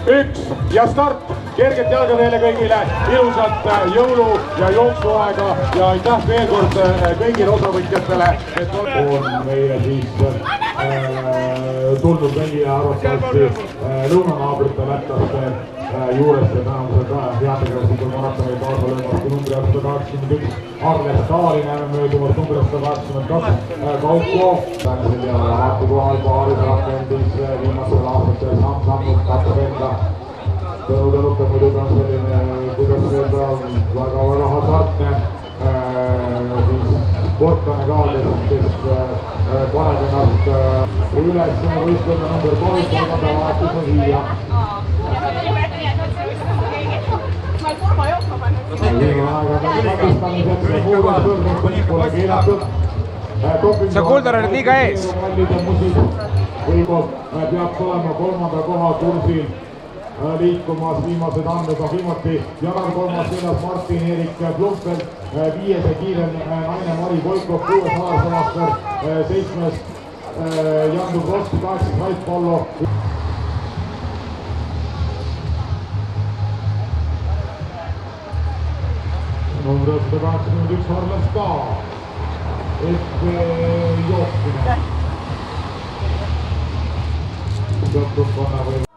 1 ja start. Kerget jalga teile kõigile, ilusat jõulu- ja jooksuaega ja aitäh veel kord kõigile osavõtjatele, et on meie siis tulnud meie arvatavasti lõunanaabrite lätlaste juurest ja tänavusel ka heategevuslikul maratonil kaasa löömas kui numbri 181 Arle Staali näeme möödumas numbri 182 Kauko. Tänasel ja vaatu kohal paaris rakendis viimasel aastatel samm-sammult katsab enda tõnutänuka muidugi on selline, kuidas öelda, väga hasartne sportlane ka, kes paneb ennast üles võistkonna number 3 kolmanda vahetuse viia. See Kuldar on liiga ees. Peaks olema kolmanda koha kursil liikumas viimased andmed on viimati Janar kolmas, 4. Martin Erik Blumfeld, 5. kiirem naine Mari Boikov, 6. Aarsamaaster, 7. Jan Dubrovski, 8. Rait Pallo. Number 181 Arle Staal, jooksmine. Sõltub